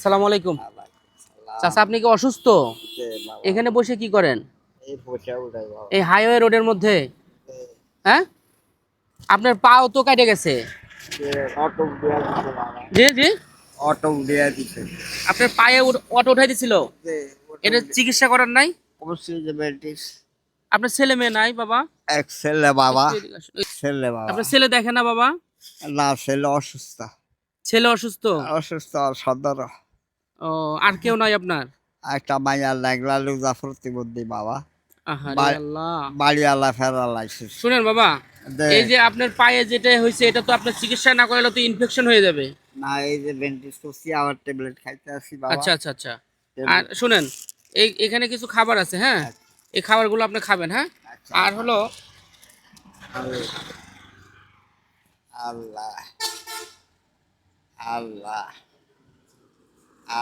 আসসালামু আলাইকুম। চাচা, আপনি কি অসুস্থ? এখানে বসে কি করেন? এই হাইওয়ে রোডের মধ্যে? হ্যাঁ, আপনার পাও তো কেটে গেছে। জি জি, আপনার পায়ে অটো উঠাই দিছিল। এটা চিকিৎসা করার নাই? আপনার ছেলে মেয়ে নাই বাবা? এক ছেলে বাবা, একটু এদিকে আসুন। ছেলে বাবা আপনার ছেলে দেখে না বাবা? না, ছেলে অসুস্থ। ছেলে অসুস্থ? অসুস্থ সদর। ও, আর কেউ নাই আপনার? একটা মাইয়া লাগলা লুজা প্রতিবন্ধী বাবা, আহারে আল্লাহ। বাড়িওয়ালা ফেরালাইছিস। শুনেন বাবা, এই যে আপনার পায়ে যেটা হয়েছে এটা তো আপনার চিকিৎসা না করলে তো ইনফেকশন হয়ে যাবে। না, এই যে ব্যান্ডেজ করছি, আবার ট্যাবলেট খাইতে আসি বাবা। আচ্ছা আচ্ছা আচ্ছা। আর শুনেন, এখানে কিছু খাবার আছে, হ্যাঁ, এই খাবারগুলো আপনি খাবেন, হ্যাঁ। আচ্ছা। আর হলো আল্লাহ আল্লাহ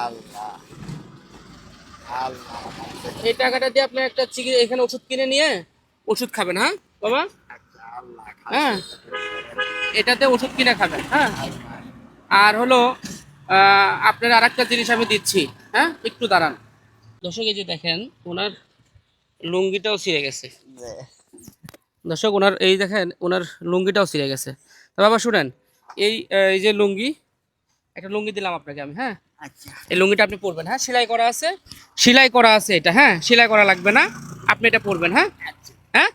আল্লাহ আল্লাহ। এই টাকাটা দিয়ে আপনি একটা এখানে ওষুধ কিনে নিয়ে ওষুধ খাবেন, হ্যাঁ বাবা। আচ্ছা, আল্লাহ হ্যাঁ, এটাতে ওষুধ কিনে খাবেন, হ্যাঁ। আর হলো আপনার আর একটা জিনিস আমি দিচ্ছি, হ্যাঁ, একটু দাঁড়ান। দর্শক, এই যে দেখেন ওনার লুঙ্গিটাও ছিঁড়ে গেছে। দর্শক, ওনার এই দেখেন ওনার লুঙ্গিটাও ছিঁড়ে গেছে। তা বাবা শুনেন, এই যে লুঙ্গি, একটা লুঙ্গি দিলাম আপনাকে আমি, হ্যাঁ। আচ্ছা, এই লুঙ্গিটা আপনি পরবেন, হ্যাঁ। সেলাই করা আছে, সেলাই করা আছে এটা, হ্যাঁ। সেলাই করা লাগবে না, আপনি এটা পরবেন, হ্যাঁ। হ্যাঁ,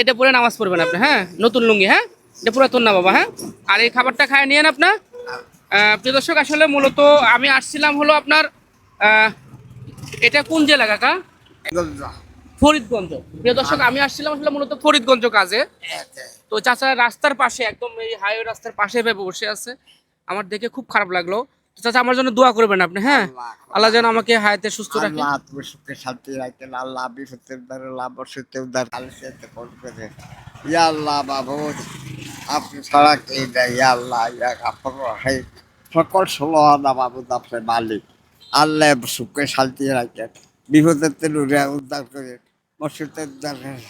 এটা পরে নামাজ পড়বেন আপনি, হ্যাঁ। নতুন লুঙ্গি, হ্যাঁ, এটা পুরাতন না বাবা, হ্যাঁ। আর এই খাবারটা খায় নিয়েন আপনার। প্রিয় দর্শক, আসলে মূলত আমি আসছিলাম হলো আপনার এটা কোন জেলা কাকা? ফরিদগঞ্জ। প্রিয় দর্শক, আমি আসছিলাম আসলে মূলত ফরিদগঞ্জ কাজে। তো চাচা রাস্তার পাশে, একদম এই হাইওয়ে রাস্তার পাশে ভেবে বসে আছে। আমার দেখে খুব খারাপ লাগলো। তো চাচা, আমার জন্য দোয়া করবেন আপনি, হ্যাঁ। আল্লাহ যেন আমাকে হায়াতে সুস্থ রাখে। আল্লাহ তুমি সুখে শান্তি রাখেন। আল্লাহ বিপদের উদ্ধার, লাভ বসতে উদ্ধার আলিসিয়াতে করবে। ইয়া আল্লাহ মাবুদ, আপনি ছাড়া কে দেয়? ইয়া আল্লাহ, ইয়া গাফর রহিম, সকল সুবহানা মাবুদ আপনার মালিক। আল্লাহ সুখে শান্তি রাখেন, বিপদের থেকে উদ্ধার করেন, মুসিবতের উদ্ধার করেন।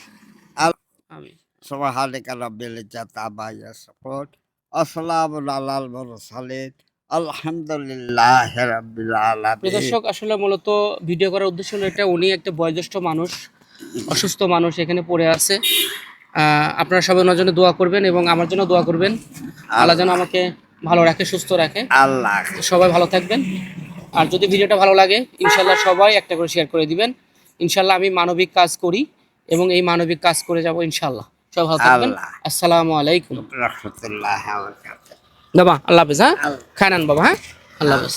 আমিন। সুবহানাকা রাব্বিল ইজ্জাতি আম্মা ইয়াসিফুন, আসসালামু আলাল মুরসালিন, আলহামদুলিল্লাহি রাব্বিল প্রিয় আলামিন। দর্শক, আসলে মূলত ভিডিও করার উদ্দেশ্য হলো এটা, উনি একটা বয়োজ্যেষ্ঠ মানুষ, অসুস্থ মানুষ এখানে পড়ে আছে। আপনারা সবাই ওনার জন্য দোয়া করবেন এবং আমার জন্য দোয়া করবেন। আল্লাহ যেন আমাকে ভালো রাখে, সুস্থ রাখে। আল্লাহ সবাই ভালো থাকবেন। আর যদি ভিডিওটা ভালো লাগে, ইনশাল্লাহ সবাই একটা করে শেয়ার করে দিবেন। ইনশাল্লাহ আমি মানবিক কাজ করি এবং এই মানবিক কাজ করে যাব ইনশাল্লাহ। সবাই ভালো থাকবেন। আল্লাহ আসসালামু আলাইকুম রাহমাতুল্লাহি ওয়া বারাকাতুহু। বাবা। আল্লাহ হাফেজ, হ্যাঁ। খায় নেন বাবা, হ্যাঁ। আল্লাহ হাফেজ।